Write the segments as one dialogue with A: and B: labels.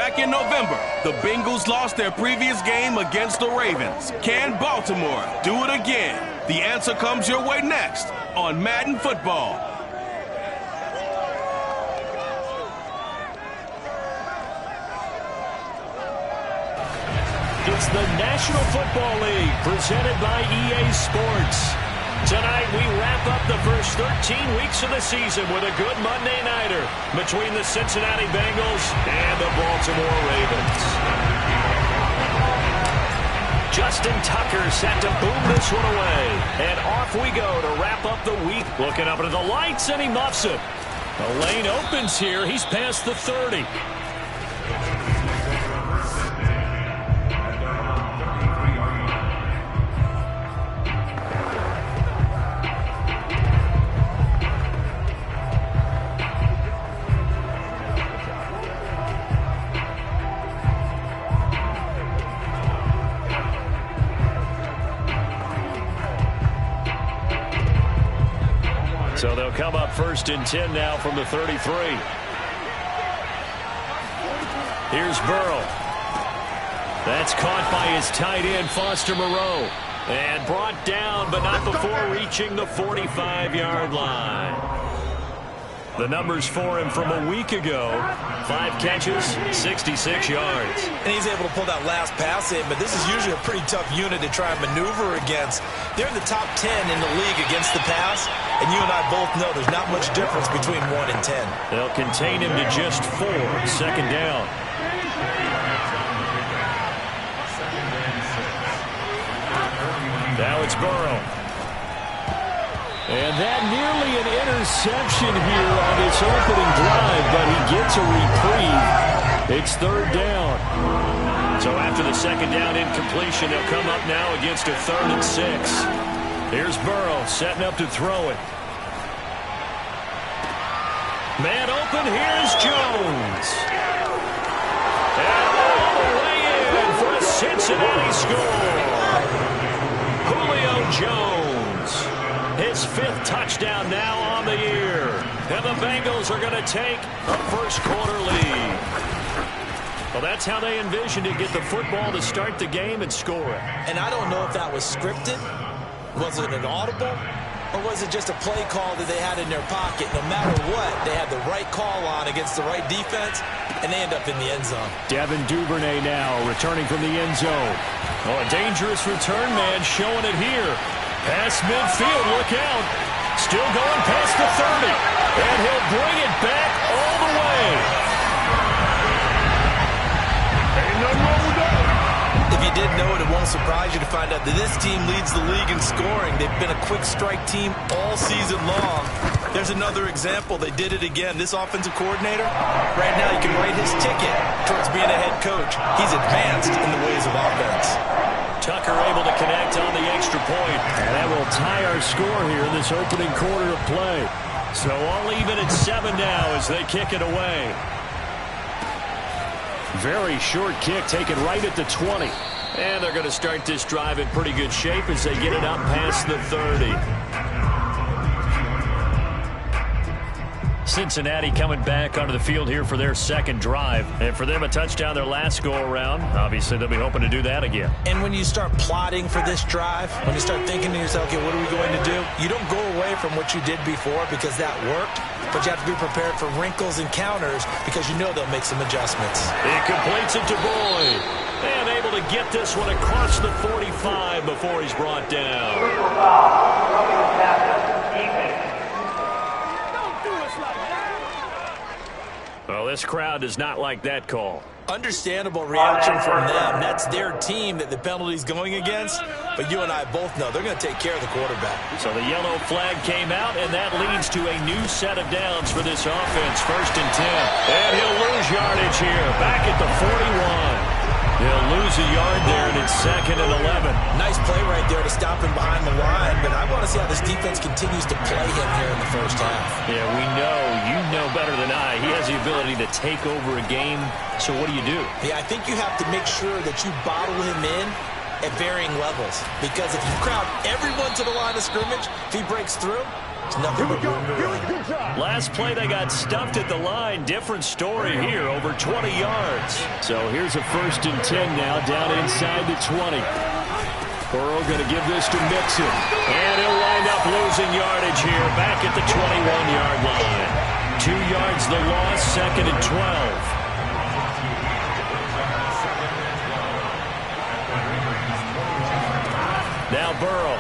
A: Back in November, the Bengals lost their previous game against the Ravens. Can Baltimore do it again? The answer comes your way next on Madden Football.
B: It's the National Football League presented by EA Sports. Tonight, we wrap up the first 13 weeks of the season with a good Monday nighter between the Cincinnati Bengals and the Baltimore Ravens. Justin Tucker set to boom this one away. And off we go to wrap up the week. Looking up into the lights, and he muffs it. The lane opens here. He's past the 30. So they'll come up 1st and 10 now from the 33. Here's Burrow. That's caught by his tight end, Foster Moreau. And brought down, but not before reaching the 45-yard line. The numbers for him from a week ago: 5 catches, 66 yards.
C: And he's able to pull that last pass in, but this is usually a pretty tough unit to try and maneuver against. They're in the top 10 in the league against the pass, and you and I both know there's not much difference between 1 and 10.
B: They'll contain him to just 4, 2nd down. Now it's Burrow. And that nearly an interception here on his opening drive, but he gets a reprieve. It's 3rd down. So after the 2nd down incompletion, they'll come up now against a 3rd and 6. Here's Burrow setting up to throw it. Man open, here's Jones. And all the way in for a Cincinnati score. Julio Jones. His 5th touchdown now on the year. And the Bengals are going to take a first-quarter lead. Well, that's how they envisioned to get the football to start the game and score it.
C: And I don't know if that was scripted. Was it an audible? Or was it just a play call that they had in their pocket? No matter what, they had the right call on against the right defense, and they end up in the end zone.
B: Devin Duvernay now returning from the end zone. Oh, a dangerous return man showing it here. Past midfield, look out. Still going past the 30. And he'll bring it back all the way.
A: Ain't nothing wrong with that.
C: If you didn't know it, it won't surprise you to find out that this team leads the league in scoring. They've been a quick strike team all season long. There's another example. They did it again. This offensive coordinator, right now you can write his ticket towards being a head coach. He's advanced in the ways of offense.
B: Tucker able to connect on the extra point. And that will tie our score here in this opening quarter of play. So all even at 7 now as they kick it away. Very short kick taken right at the 20. And they're going to start this drive in pretty good shape as they get it up past the 30. Cincinnati coming back onto the field here for their 2nd drive. And for them, a touchdown their last go-around. Obviously, they'll be hoping to do that again.
C: And when you start plotting for this drive, when you start thinking to yourself, okay, what are we going to do? You don't go away from what you did before because that worked, but you have to be prepared for wrinkles and counters because you know they'll make some adjustments.
B: He completes it to Boyd. And able to get this one across the 45 before he's brought down. Well, this crowd does not like that call.
C: Understandable reaction from them. That's their team that the penalty's going against. But you and I both know they're going to take care of the quarterback.
B: So the yellow flag came out, and that leads to a new set of downs for this offense. 1st and 10. And he'll lose yardage here. Back at the 41. He'll lose a yard there, and it's 2nd and 11.
C: Nice play right there to stop him behind the line, but I want to see how this defense continues to play him here in the first half.
B: Yeah, we know. You know better than I. He has the ability to take over a game, so what do you do?
C: Yeah, I think you have to make sure that you bottle him in at varying levels. Because if you crowd everyone to the line of scrimmage, if he breaks through, there's nothing but room to run.
B: Last play, they got stuffed at the line. Different story here, over 20 yards. So here's a 1st and 10 now, down inside the 20. Burrow going to give this to Mixon. And he'll wind up losing yardage here, back at the 21-yard line. 2 yards the loss, 2nd and 12. Now Burrow.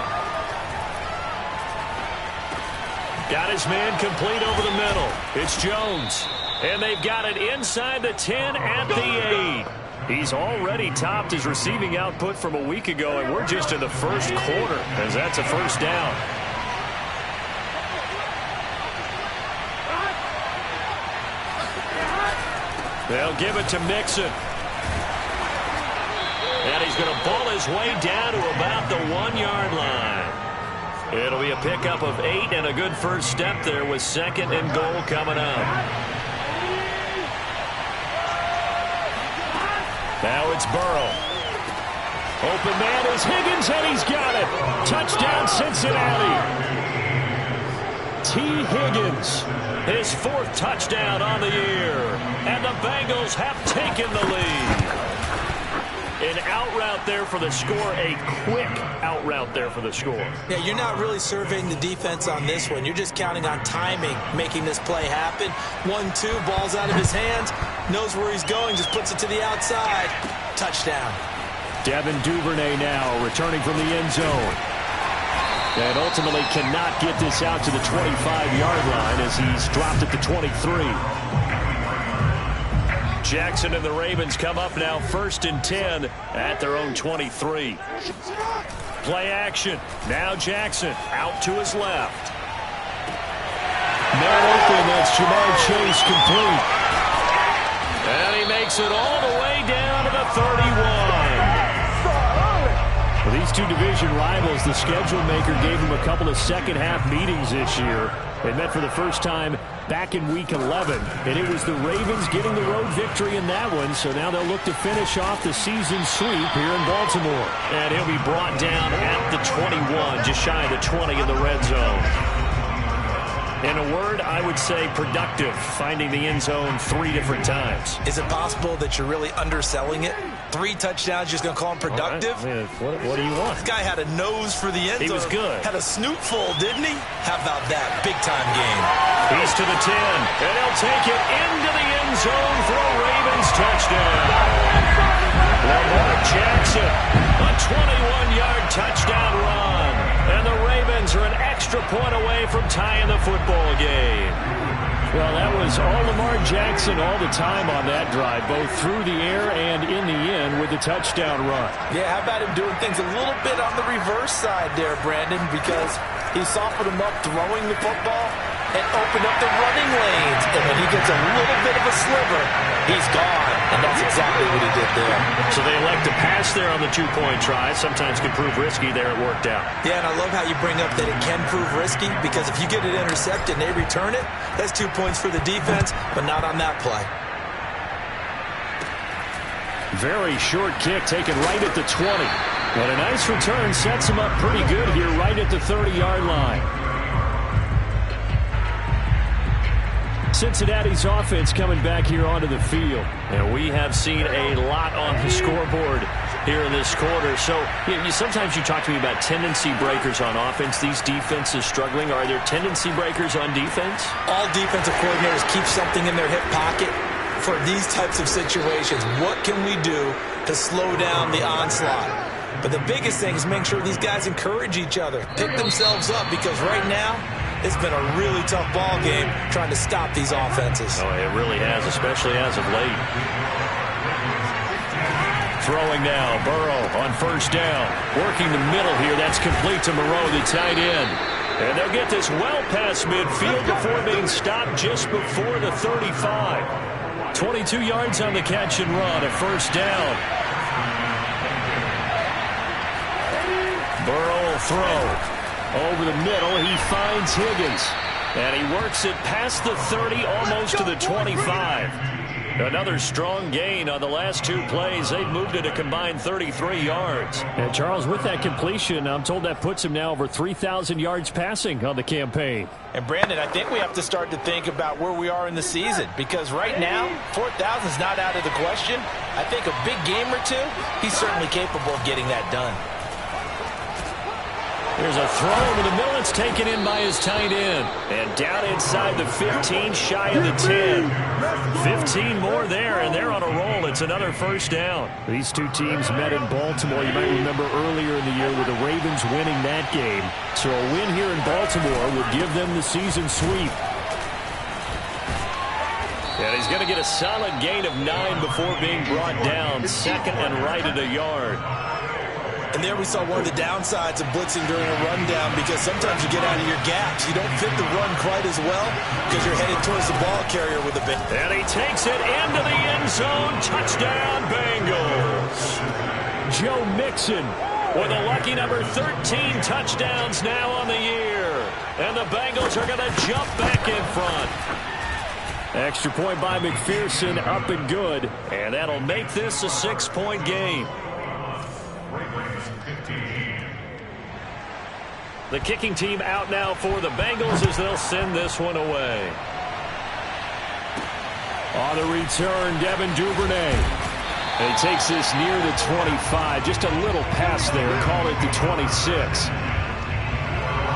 B: Got his man complete over the middle. It's Jones. And they've got it inside the 10 at the 8. He's already topped his receiving output from a week ago, and we're just in the first quarter, as that's a 1st down. They'll give it to Mixon. And he's going to ball his way down to about the 1-yard line. It'll be a pickup of 8 and a good first step there with 2nd and goal coming up. Now it's Burrow. Open man is Higgins, and he's got it. Touchdown, Cincinnati. T. Higgins, his 4th touchdown on the year. And the Bengals have taken the lead. An out route there for the score, a quick out route there for the score.
C: Yeah, you're not really surveying the defense on this one. You're just counting on timing, making this play happen. 1-2, ball's out of his hands, knows where he's going, just puts it to the outside. Touchdown.
B: Devin Duvernay now returning from the end zone. And ultimately cannot get this out to the 25-yard line as he's dropped at the 23. Jackson and the Ravens come up now 1st and 10 at their own 23. Play action. Now Jackson out to his left. Man open, that's Jamar Chase complete. And he makes it all the way down to the 31. For these two division rivals, the schedule maker gave them a couple of second-half meetings this year. They met for the first time back in Week 11, and it was the Ravens getting the road victory in that one, so now they'll look to finish off the season sweep here in Baltimore. And he'll be brought down at the 21, just shy of the 20 in the red zone. In a word, I would say productive, finding the end zone 3 different times.
C: Is it possible that you're really underselling it? 3 touchdowns, just going to call him productive?
B: Right. What do you want?
C: This guy had a nose for the end zone.
B: He was good.
C: Had a snoot full, didn't he? How about that? Big-time game.
B: He's to the 10, and he'll take it into the end zone for a Ravens touchdown. Lamar Jackson, a 21-yard touchdown run. And the Ravens are an extra point away from tying the football game. Well, that was all Lamar Jackson all the time on that drive, both through the air and in the end with the touchdown run.
C: Yeah, how about him doing things a little bit on the reverse side there, Brandon, because he softened him up throwing the football and opened up the running lanes. And when he gets a little bit of a sliver, he's gone. And that's exactly what he did there.
B: So they elect to pass there on the 2-point try. Sometimes can prove risky. There it worked out.
C: Yeah, and I love how you bring up that it can prove risky, because if you get it intercepted and they return it, that's 2 points for the defense, but not on that play.
B: Very short kick taken right at the 20. But a nice return sets him up pretty good here right at the 30-yard line. Cincinnati's offense coming back here onto the field. And we have seen a lot on the scoreboard here in this quarter. So sometimes you talk to me about tendency breakers on offense. These defenses struggling. Are there tendency breakers on defense?
C: All defensive coordinators keep something in their hip pocket for these types of situations. What can we do to slow down the onslaught? But the biggest thing is making sure these guys encourage each other, pick themselves up, because right now it's been a really tough ball game trying to stop these offenses.
B: Oh, it really has, especially as of late. Throwing now, Burrow on 1st down. Working the middle here, that's complete to Moreau, the tight end. And they'll get this well past midfield before being stopped just before the 35. 22 yards on the catch and run, a 1st down. Burrow will throw. Over the middle, he finds Higgins. And he works it past the 30, almost to the 25. Another strong gain on the last 2 plays. They've moved it a combined 33 yards.
D: And Charles, with that completion, I'm told that puts him now over 3,000 yards passing on the campaign.
C: And Brandon, I think we have to start to think about where we are in the season, because right now 4,000 is not out of the question. I think a big game or two, he's certainly capable of getting that done.
B: There's a throw over the middle. It's taken in by his tight end. And down inside the 15, shy of the 10. 15 more there, and they're on a roll. It's another first down.
D: These two teams met in Baltimore. You might remember earlier in the year with the Ravens winning that game. So a win here in Baltimore would give them the season sweep.
B: And he's going to get a solid gain of 9 before being brought down. Second and right at a yard.
C: And there we saw one of the downsides of blitzing during a rundown, because sometimes you get out of your gaps. You don't fit the run quite as well because you're headed towards the ball carrier with a big.
B: And he takes it into the end zone. Touchdown, Bengals.
D: Joe Mixon
B: with a lucky number 13 touchdowns now on the year. And the Bengals are going to jump back in front.
D: Extra point by McPherson, up and good.
B: And that'll make this a 6-point game. The kicking team out now for the Bengals as they'll send this one away.
D: On the return, Devin Duvernay. And he takes this near the 25. Just a little pass there. Call it the 26.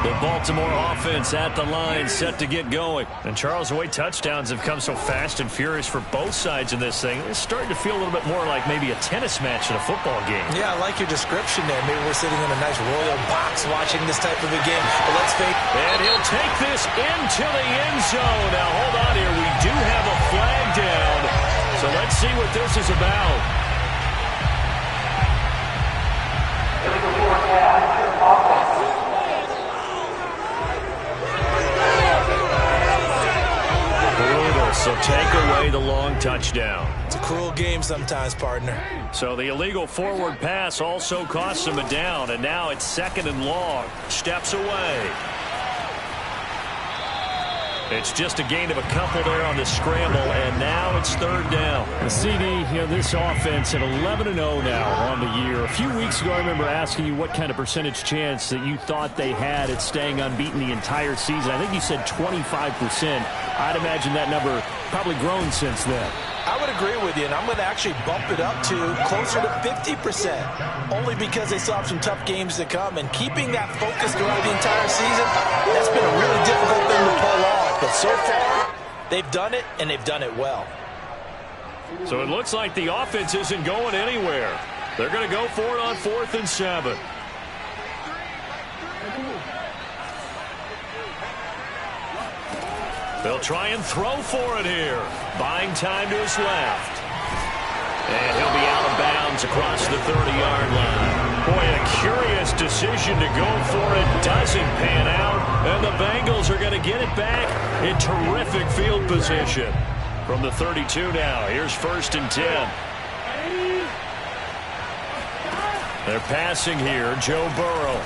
B: The Baltimore offense at the line, set to get going. And Charles, the way touchdowns have come so fast and furious for both sides in this thing, it's starting to feel a little bit more like maybe a tennis match in a football game.
C: Yeah, I like your description there. Maybe we're sitting in a nice royal box watching this type of a game. But let's face it.
B: And he'll take this into the end zone. Now, hold on here. We do have a flag down. So let's see what this is about. So take away the long touchdown.
C: It's a cruel game sometimes, partner.
B: So the illegal forward pass also costs him a down, and now it's 2nd and long. Steps away. It's just a gain of a couple there on the scramble, and now it's 3rd down.
D: The CD, this offense at 11-0 now on the year. A few weeks ago, I remember asking you what kind of percentage chance that you thought they had at staying unbeaten the entire season. I think you said 25%. I'd imagine that number probably grown since then.
C: I would agree with you, and I'm going to actually bump it up to closer to 50%, only because they still have some tough games to come, and keeping that focus throughout the entire season, that's been a really difficult thing to pull off. But so far, they've done it, and they've done it well.
B: So it looks like the offense isn't going anywhere. They're going to go for it on 4th and 7. They'll try and throw for it here. Buying time to his left. And he'll be out of bounds across the 30-yard line. Boy, a curious decision to go for it. Doesn't pan out. And the Bengals are going to get it back in terrific field position. From the 32 now, here's 1st and 10. They're passing here, Joe Burrow.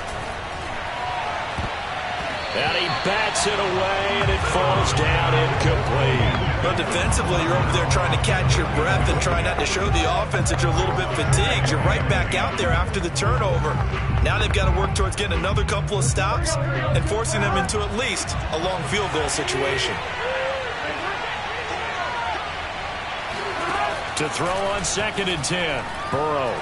B: And he bats it away, and it falls down incomplete.
C: But defensively, you're over there trying to catch your breath and try not to show the offense that you're a little bit fatigued. You're right back out there after the turnover. Now they've got to work towards getting another couple of stops and forcing them into at least a long field goal situation.
B: To throw on 2nd and 10. Burrow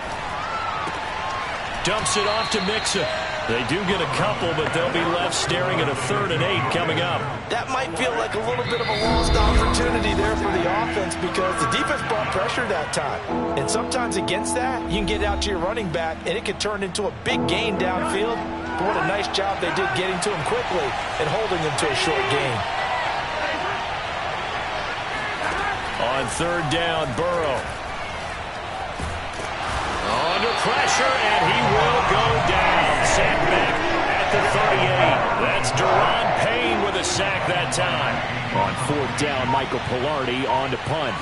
B: dumps it off to Mixon. They do get a couple, but they'll be left staring at a 3rd and 8 coming up.
C: That might feel like a little bit of a lost opportunity there for the offense, because the defense brought pressure that time. And sometimes against that, you can get out to your running back, and it can turn into a big gain downfield. But what a nice job they did getting to him quickly and holding him to a short gain.
B: On 3rd down, Burrow. Under pressure, and he will go down. Sack back at the 38. That's Deron Payne with a sack that time.
D: On 4th down, Michael Pilardi on to punt.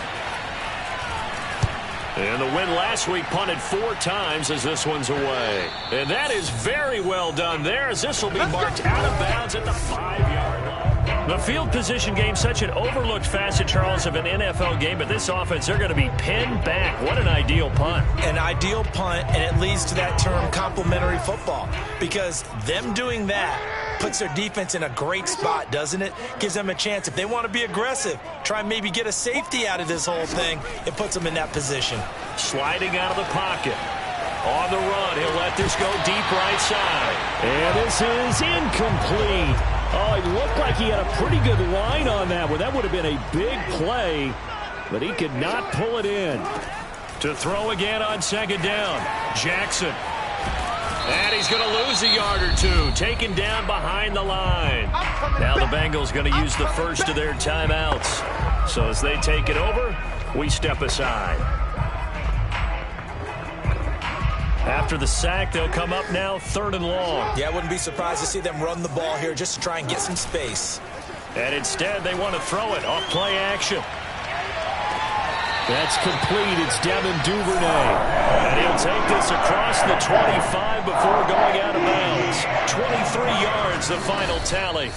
B: And the win last week, punted 4 times as this one's away. And that is very well done there, as this will be marked out of bounds at the 5-yard line. The field position game, such an overlooked facet, Charles, of an NFL game, but this offense, they're going to be pinned back. What an ideal punt.
C: An ideal punt, and it leads to that term complementary football, because them doing that puts their defense in a great spot, doesn't it? Gives them a chance. If they want to be aggressive, try and maybe get a safety out of this whole thing, it puts them in that position.
B: Sliding out of the pocket. On the run, he'll let this go deep right side.
D: And this is incomplete. Oh, it looked like he had a pretty good line on that one. That would have been a big play, but he could not pull it in.
B: To throw again on second down, Jackson. And he's going to lose a yard or two, taken down behind the line. Now the Bengals going to use the first of their timeouts. So as they take it over, we step aside. After the sack, they'll come up now 3rd and long.
C: Yeah, I wouldn't be surprised to see them run the ball here just to try and get some space.
B: And instead, they want to throw it off play action.
D: That's complete. It's Devin Duvernay.
B: And he'll take this across the 25 before going out of bounds. 23 yards, the final tally.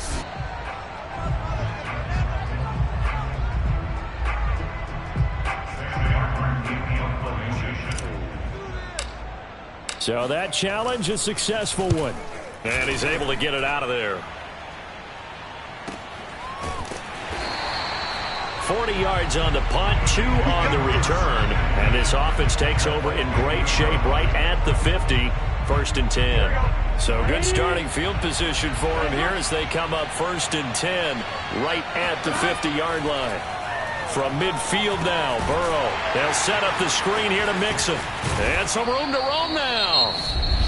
D: So that challenge, a successful one.
B: And he's able to get it out of there. 40 yards on the punt, 2 on the return. And this offense takes over in great shape right at the 50. 1st and 10. So good starting field position for him here as they come up 1st and 10 right at the 50-yard line. From midfield now, Burrow. They'll set up the screen here to Mixon. And some room to roam now.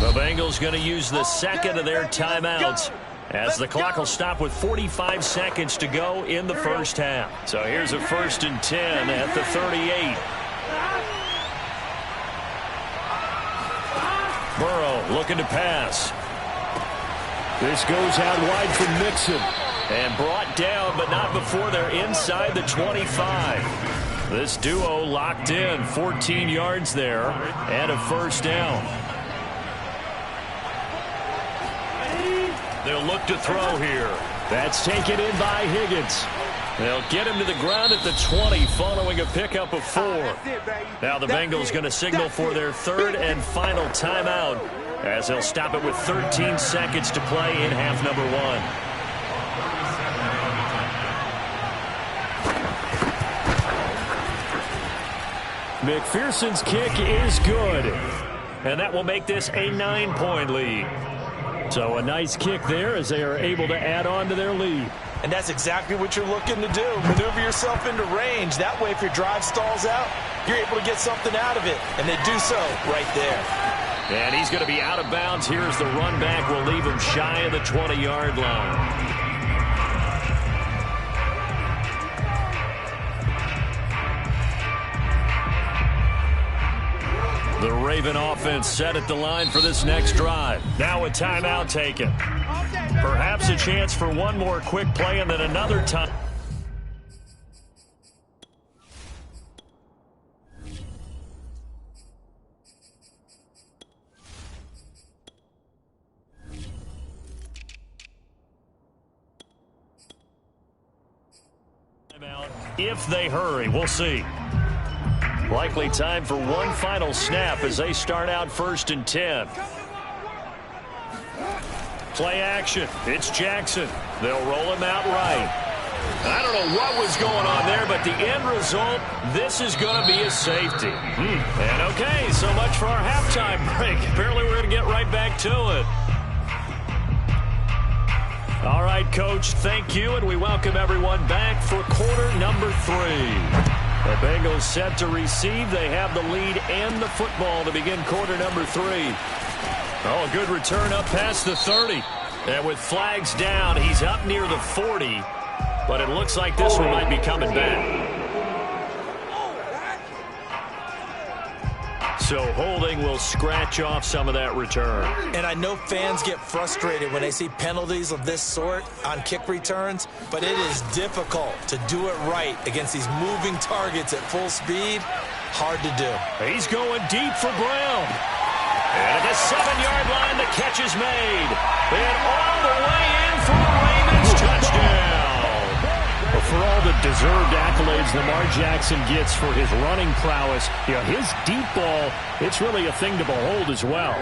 B: The Bengals going to use the second of their timeouts as the clock will stop with 45 seconds to go in the first half. So here's a 1st and 10 at the 38. Burrow looking to pass.
D: This goes out wide from Mixon.
B: And brought down, but not before they're inside the 25. This duo locked in, 14 yards there, and a 1st down. They'll look to throw here.
D: That's taken in by Higgins.
B: They'll get him to the ground at the 20 following a pickup of 4. Now the Bengals going to signal for their 3rd and final timeout as they'll stop it with 13 seconds to play in half number 1.
D: McPherson's kick is good.
B: And that will make this a 9-point lead.
D: So a nice kick there as they are able to add on to their lead.
C: And that's exactly what you're looking to do. Maneuver yourself into range. That way, if your drive stalls out, you're able to get something out of it. And they do so right there.
B: And he's going to be out of bounds here as the run back will leave him shy of the 20-yard line. The Raven offense set at the line for this next drive. Now a timeout taken. Perhaps a chance for one more quick play and then another time. If they hurry, we'll see. Likely time for one final snap as they start out 1st and 10. Play action. It's Jackson. They'll roll him out right. I don't know what was going on there, but the end result, this is going to be a safety. And okay, so much for our halftime break. Apparently we're going to get right back to it. All right, Coach, thank you, and we welcome everyone back for quarter number 3. The Bengals set to receive. They have the lead and the football to begin quarter number 3. Oh, a good return up past the 30. And with flags down, he's up near the 40. But it looks like this one might be coming back. So holding will scratch off some of that return.
C: And I know fans get frustrated when they see penalties of this sort on kick returns, but it is difficult to do it right against these moving targets at full speed. Hard to do.
B: He's going deep for Brown. And at the 7-yard line, the catch is made. And all the way in for the Ravens touchdown.
D: for all the deserved accolades Lamar Jackson gets for his running prowess, his deep ball, it's really a thing to behold as well.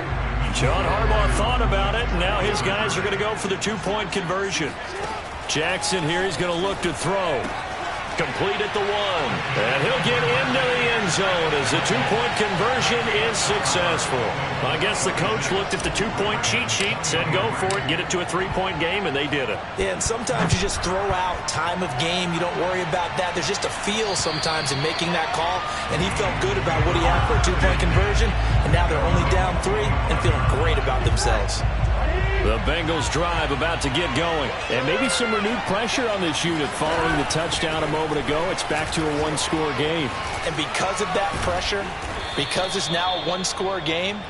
B: John Harbaugh thought about it, and now his guys are going to go for the two-point conversion. Jackson here, he's going to look to throw. Complete at the 1. And he'll get into the end zone as the two-point conversion is successful. I guess the coach looked at the two-point cheat sheet, said go for it, get it to a three-point game, and they did it.
C: Yeah, and sometimes you just throw out time of game. You don't worry about that. There's just a feel sometimes in making that call, and he felt good about what he had for a two-point conversion, and now they're only down 3 and feeling great about themselves.
B: The Bengals drive about to get going.
D: And maybe some renewed pressure on this unit following the touchdown a moment ago. It's back to a one-score game.
C: And because of that pressure, because it's now a one-score game,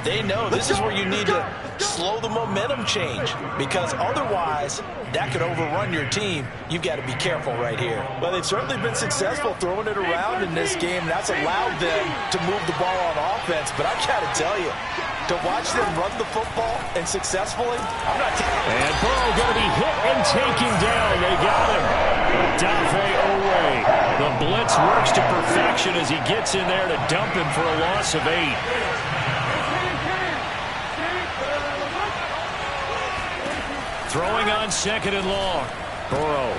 C: they know this is where you need to slow the momentum change, because otherwise that could overrun your team. You've got to be careful right here. Well, they've certainly been successful throwing it around in this game. That's allowed them to move the ball on offense. But I got to tell you, to watch them run the football and successfully, I'm not telling you.
D: And Burrow going to be hit and taken down. They got him. Dafe away. The blitz works to perfection as he gets in there to dump him for a loss of 8. Throwing on 2nd and long. Burrow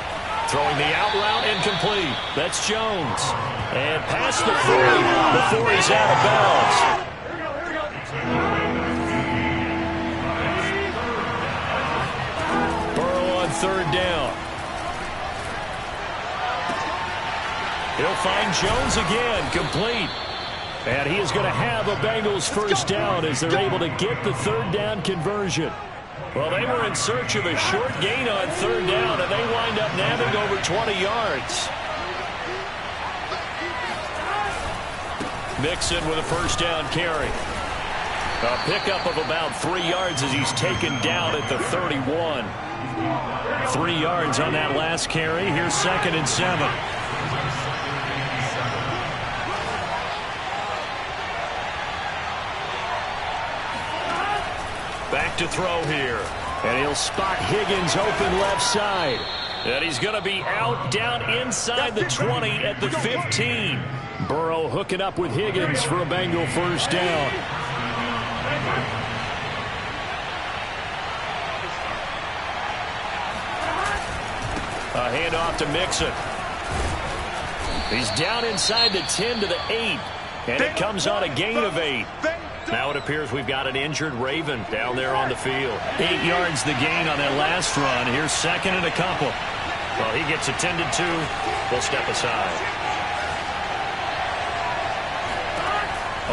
D: throwing the out route incomplete. That's Jones. And past the 30 before he's out of bounds. Burrow on 3rd down. He'll find Jones again, complete. And he is going to have a Bengals first down as they're able to get the 3rd down conversion. Well, they were in search of a short gain on 3rd down, and they wind up nabbing over 20 yards. Mixon with a first down carry. A pickup of about 3 yards as he's taken down at the 31. 3 yards on that last carry. Here's 2nd and 7. Back to throw here. And he'll spot Higgins open left side. And he's going to be out down inside the 20 at the 15. Burrow hooking up with Higgins for a Bengal first down. A handoff to Mixon. He's down inside the 10 to the 8. And it comes on a gain of 8. Now it appears we've got an injured Raven down there on the field. 8 yards the gain on that last run. Here's 2nd and a couple. Well, he gets attended to. We'll step aside.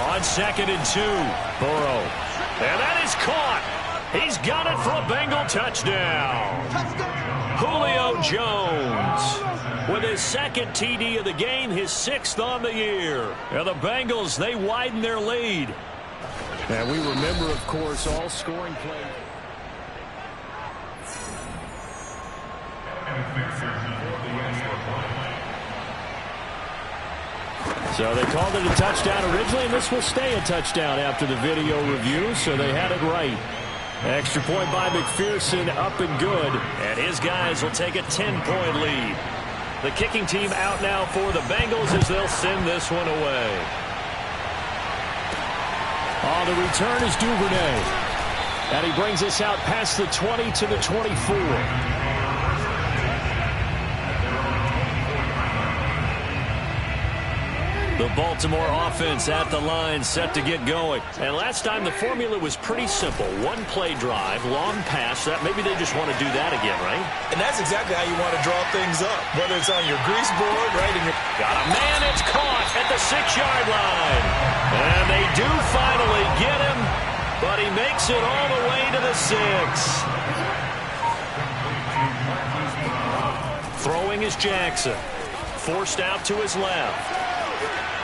D: On 2nd and 2, Burrow. And that is caught. He's got it for a Bengal touchdown. Julio Jones with his 2nd TD of the game, his 6th on the year. And the Bengals, they widen their lead. And we remember, of course, all scoring plays. So they called it a touchdown originally, and this will stay a touchdown after the video review, so they had it right. Extra point by McPherson, up and good. And his guys will take a 10-point lead. The kicking team out now for the Bengals as they'll send this one away. On the return is Duvernay. And he brings us out past the 20 to the 24. The Baltimore offense at the line, set to get going. And last time the formula was pretty simple. One play drive, long pass. That maybe they just want to do that again, right?
C: And that's exactly how you want to draw things up. Whether it's on your grease board, right in your...
B: Got a man, it's caught at the 6-yard line. And they do finally get him, but he makes it all the way to the 6. Throwing is Jackson. Forced out to his left.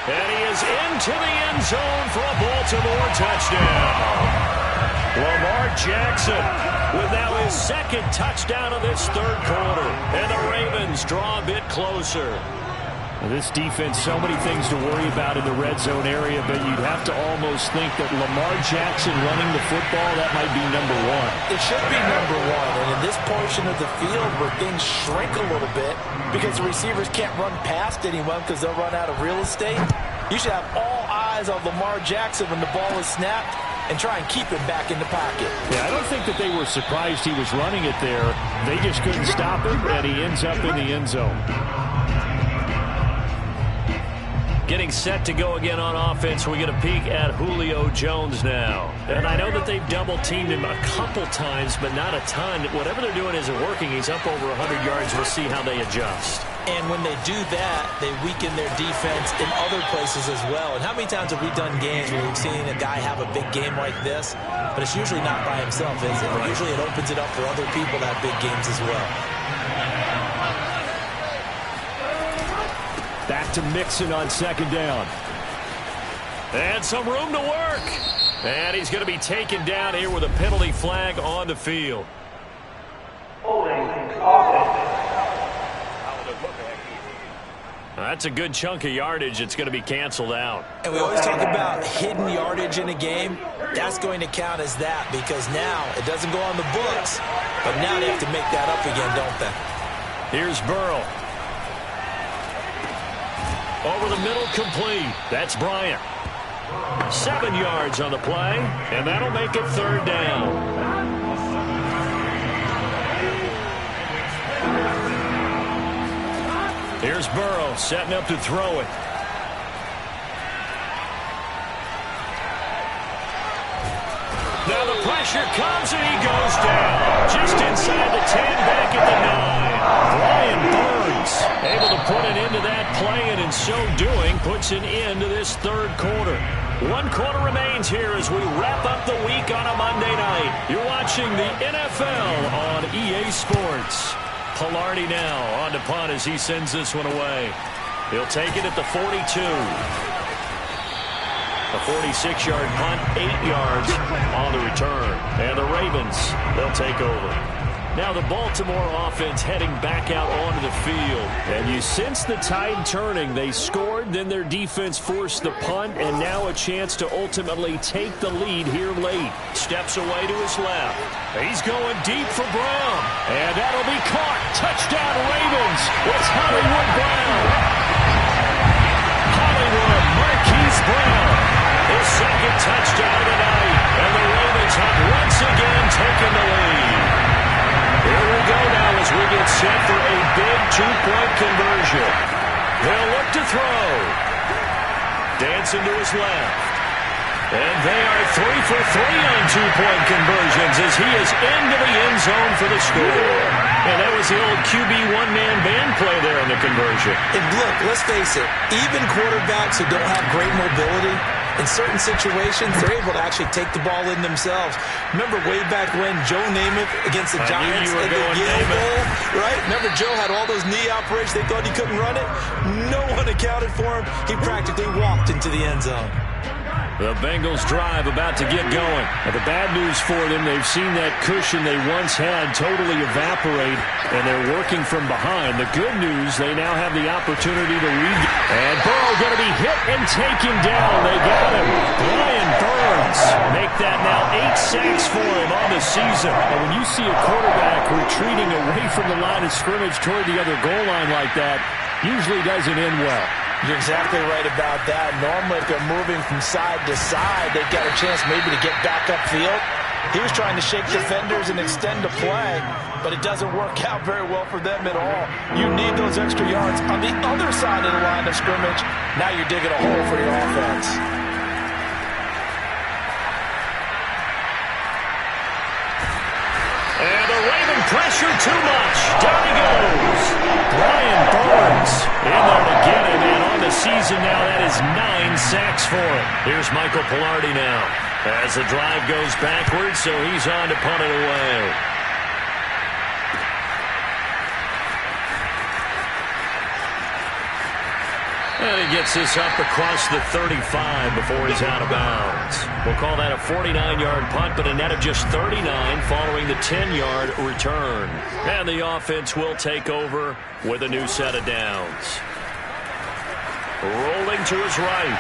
B: And he is into the end zone for a Baltimore touchdown. Lamar Jackson with now his 2nd touchdown of this 3rd quarter. And the Ravens draw a bit closer.
D: This defense, so many things to worry about in the red zone area, but you'd have to almost think that Lamar Jackson running the football, that might be number one.
C: It should be number one, and in this portion of the field where things shrink a little bit because the receivers can't run past anyone because they'll run out of real estate, you should have all eyes on Lamar Jackson when the ball is snapped and try and keep him back in the pocket.
D: Yeah, I don't think that they were surprised he was running it there. They just couldn't stop him, and he ends up in the end zone.
B: Getting set to go again on offense. We get a peek at Julio Jones now. And I know that they've double-teamed him a couple times, but not a ton. Whatever they're doing isn't working. He's up over 100 yards. We'll see how they adjust.
C: And when they do that, they weaken their defense in other places as well. And how many times have we done games where we've seen a guy have a big game like this? But it's usually not by himself, is it? Right. Usually it opens it up for other people to have big games as well.
D: Back to Mixon on second down.
B: And some room to work. And he's going to be taken down here with a penalty flag on the field. That's a good chunk of yardage. It's going to be canceled out.
C: And we always talk about hidden yardage in a game. That's going to count as that because now it doesn't go on the books. But now they have to make that up again, don't they?
B: Here's Burrow. Over the middle, complete. That's Bryant. 7 yards on the play, and that'll make it third down. Here's Burrow setting up to throw it. Now the pressure comes, and he goes down. Just inside the 10, back at the 9. Brian Burns able to put an end to that play, and in so doing, puts an end to this third quarter. 1 quarter remains here as we wrap up the week on a Monday night. You're watching the NFL on EA Sports. Pilardi now on to punt as he sends this one away. He'll take it at the 42. A 46-yard punt, 8 yards on the return. And the Ravens, they'll take over. Now the Baltimore offense heading back out onto the field. And you sense the tide turning. They scored, then their defense forced the punt, and now a chance to ultimately take the lead here late. Steps away to his left. He's going deep for Brown. And that'll be caught. Touchdown Ravens. It's Hollywood Brown. Hollywood Marquise Brown. His second touchdown of the night. And the Ravens have once again taken the lead. Here we go now as we get set for a big two-point conversion. They'll look to throw. Dancing to his left. And they are 3 for 3 on two-point conversions as he is into the end zone for the score. And that was the old QB one-man band play there in the conversion.
C: And look, let's face it, even quarterbacks who don't have great mobility, in certain situations, they're able to actually take the ball in themselves. Remember way back when Joe Namath against the Giants in the Yale Bowl, right? Remember Joe had all those knee operations. They thought he couldn't run it. No one accounted for him. He practically walked into the end zone.
B: The Bengals drive about to get going.
D: Now the bad news for them, they've seen that cushion they once had totally evaporate, and they're working from behind. The good news, they now have the opportunity to lead. And Burrow going to be hit and taken down. They got him. Brian Burns make that now 8 sacks for him on the season. And when you see a quarterback retreating away from the line of scrimmage toward the other goal line like that, usually doesn't end well.
C: You're exactly right about that. Normally, if they're moving from side to side, they've got a chance maybe to get back upfield. He was trying to shake defenders and extend the play, but it doesn't work out very well for them at all. You need those extra yards on the other side of the line of scrimmage. Now you're digging a hole for the offense.
B: And the Raven pressure too much. Down he goes. Brian Burns in there to get him. And on the season now, that is 9 sacks for him. Here's Michael Pilardi now. As the drive goes backwards, so he's on to punt it away. And he gets this up across the 35 before he's out of bounds. We'll call that a 49-yard punt, but a net of just 39 following the 10-yard return. And the offense will take over with a new set of downs. Rolling to his right.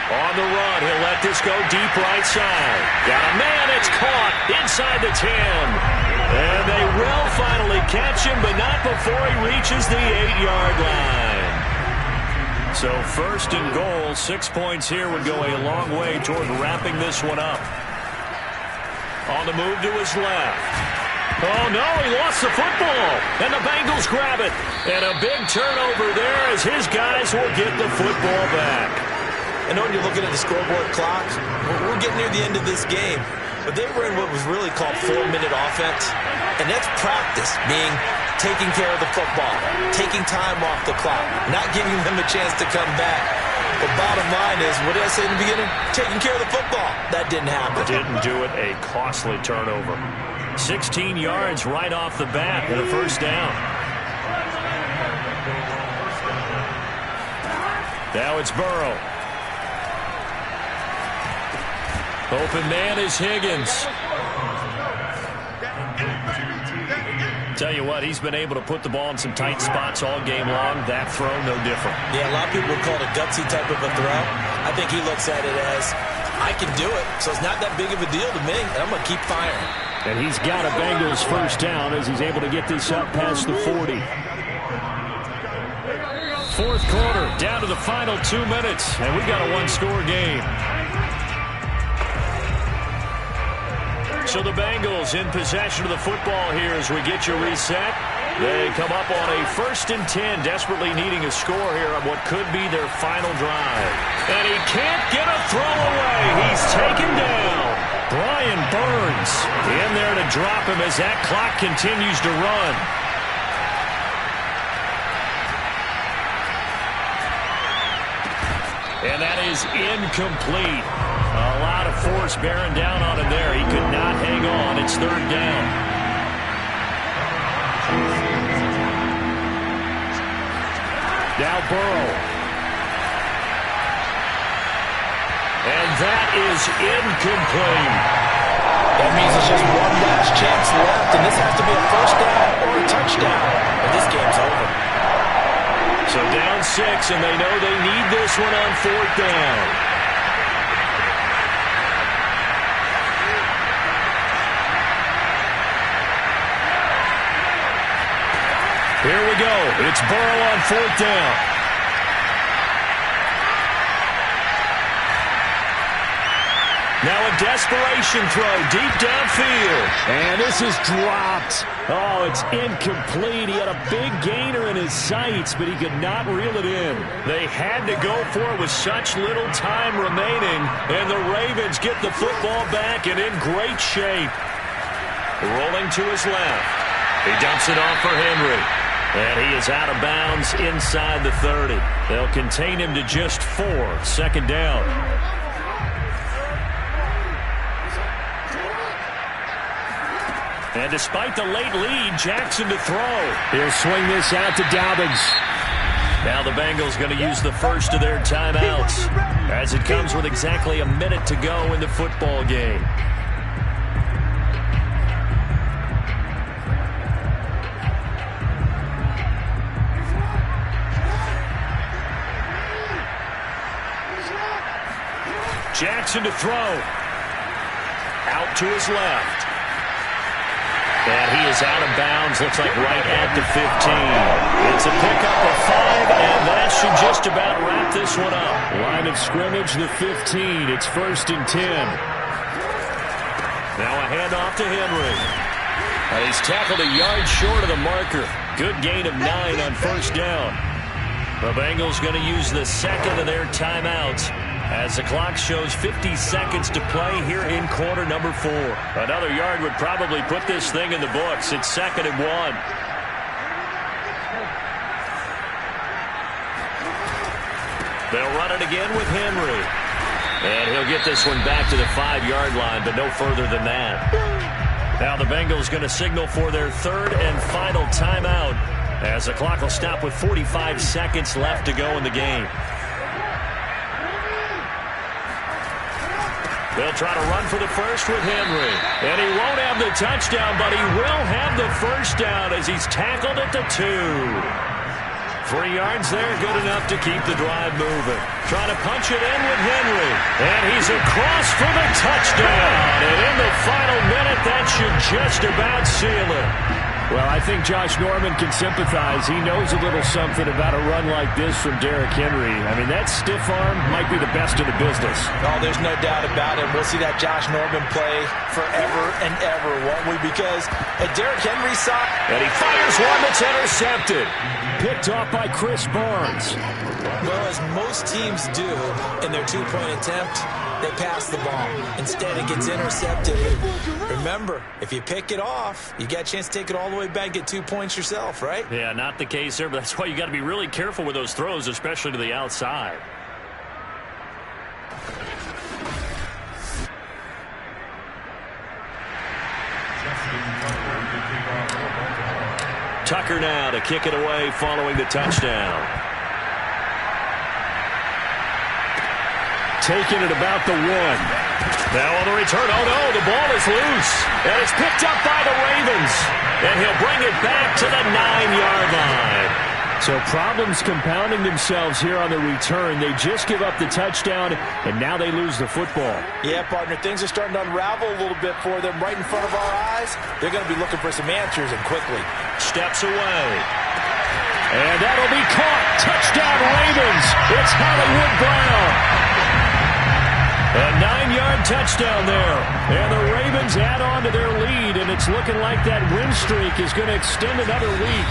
B: On the run, he'll let this go deep right side. Got a man, it's caught inside the 10. And they will finally catch him, but not before he reaches the 8-yard line. So first and goal, 6 points here would go a long way toward wrapping this one up. On the move to his left. Oh, no, he lost the football. And the Bengals grab it. And a big turnover there as his guys will get the football back.
C: I know when you're looking at the scoreboard clock, we're getting near the end of this game. But they were in what was really called 4-minute offense. And that's practice, being taking care of the football, taking time off the clock, not giving them a chance to come back. The bottom line is, what did I say in the beginning? Taking care of the football. That didn't happen.
B: Didn't do it. A costly turnover. 16 yards right off the bat and a first down. Now it's Burrow. Open man is Higgins. Tell you what, he's been able to put the ball in some tight spots all game long. That throw, no different.
C: Yeah, a lot of people would call it a gutsy type of a throw. I think he looks at it as, I can do it, so it's not that big of a deal to me, and I'm going to keep firing.
D: And he's got a Bengals first down as he's able to get this up past the 40. Fourth quarter, down to the final 2 minutes, and we got a one-score game. So the Bengals in possession of the football here as we get you reset. They come up on a 1st and 10, desperately needing a score here on what could be their final drive. And he can't get a throw away. He's taken down. Brian Burns in there to drop him as that clock continues to run. And that is incomplete. A lot of force bearing down on him there. He could not hang on. It's 3rd down. Now Burrow. And that is incomplete.
C: That means it's just one last chance left, and this has to be a first down or a touchdown. And this game's over.
B: So down 6, and they know they need this one on 4th down. Here we go. It's Burrow on 4th down. Now a desperation throw deep downfield.
D: And this is dropped. Oh, it's incomplete. He had a big gainer in his sights, but he could not reel it in.
B: They had to go for it with such little time remaining, and the Ravens get the football back and in great shape. Rolling to his left. He dumps it off for Henry. And he is out of bounds inside the 30. They'll contain him to just 4. 2nd down. And despite the late lead, Jackson to throw.
D: He'll swing this out to Dobbins.
B: Now the Bengals going to use the first of their timeouts as it comes with exactly a minute to go in the football game. Jackson to throw. Out to his left. And he is out of bounds, looks like right at the 15. It's a pickup of 5, and that should just about wrap this one up.
D: Line of scrimmage, the 15. It's 1st and 10.
B: Now a handoff to Henry. And he's tackled a yard short of the marker. Good gain of 9 on 1st down. The Bengals going to use the second of their timeouts as the clock shows 50 seconds to play here in quarter number 4. Another yard would probably put this thing in the books. It's 2nd and 1. They'll run it again with Henry. And he'll get this one back to the 5-yard line, but no further than that. Now the Bengals going to signal for their 3rd and final timeout as the clock will stop with 45 seconds left to go in the game. They'll try to run for the first with Henry. And he won't have the touchdown, but he will have the first down as he's tackled at the 2. 3 yards there, good enough to keep the drive moving. Trying to punch it in with Henry. And he's across for the touchdown. And in the final minute, that should just about seal it.
D: Well, I think Josh Norman can sympathize. He knows a little something about a run like this from Derrick Henry. I mean, that stiff arm might be the best in the business.
C: Oh, there's no doubt about it. We'll see that Josh Norman play forever and ever, won't we? Because at Derrick Henry's side...
B: And he fires one that's intercepted.
D: Picked off by Chris Barnes.
C: Well, as most teams do in their two-point attempt, they pass the ball. Instead, it gets intercepted. Remember, if you pick it off, you got a chance to take it all the way back, get 2 points yourself, right?
B: Yeah, not the case there, but that's why you got to be really careful with those throws, especially to the outside. Tucker now to kick it away following the touchdown.
D: Taking it about the 1.
B: Now on the return, oh no, the ball is loose. And it's picked up by the Ravens. And he'll bring it back to the 9-yard line.
D: So problems compounding themselves here on the return. They just give up the touchdown, and now they lose the football.
C: Yeah, partner, things are starting to unravel a little bit for them right in front of our eyes. They're going to be looking for some answers, and quickly.
B: Steps away.
D: And that'll be caught. Touchdown, Ravens. It's Hollywood Brown.
B: A 9-yard touchdown there. And the Ravens add on to their lead, and it's looking like that win streak is going to extend another week.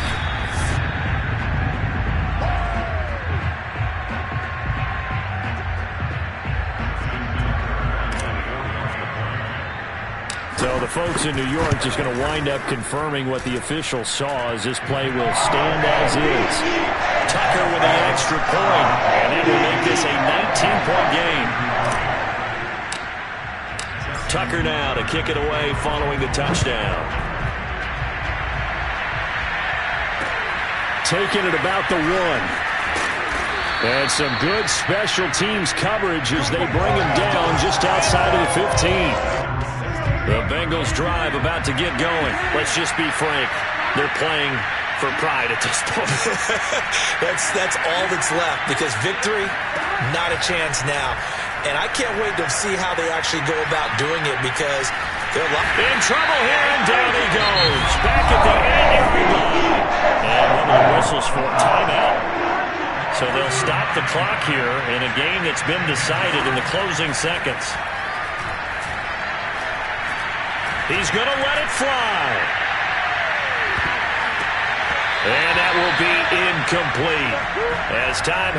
D: So the folks in New York just going to wind up confirming what the officials saw, as this play will stand as is.
B: Tucker with the extra point, and that will make this a 19-point game. Tucker now to kick it away following the touchdown.
D: Taking it about the 1. And some good special teams coverage as they bring him down just outside of the 15.
B: The Bengals drive about to get going. Let's just be frank. They're playing for pride at this point.
C: That's all that's left, because victory, not a chance now. And I can't wait to see how they actually go about doing it, because they're
B: in trouble here, and down he goes. Back at the 8-yard line. And one of the whistles for a timeout. So they'll stop the clock here in a game that's been decided in the closing seconds. He's going to let it fly. And that will be incomplete as time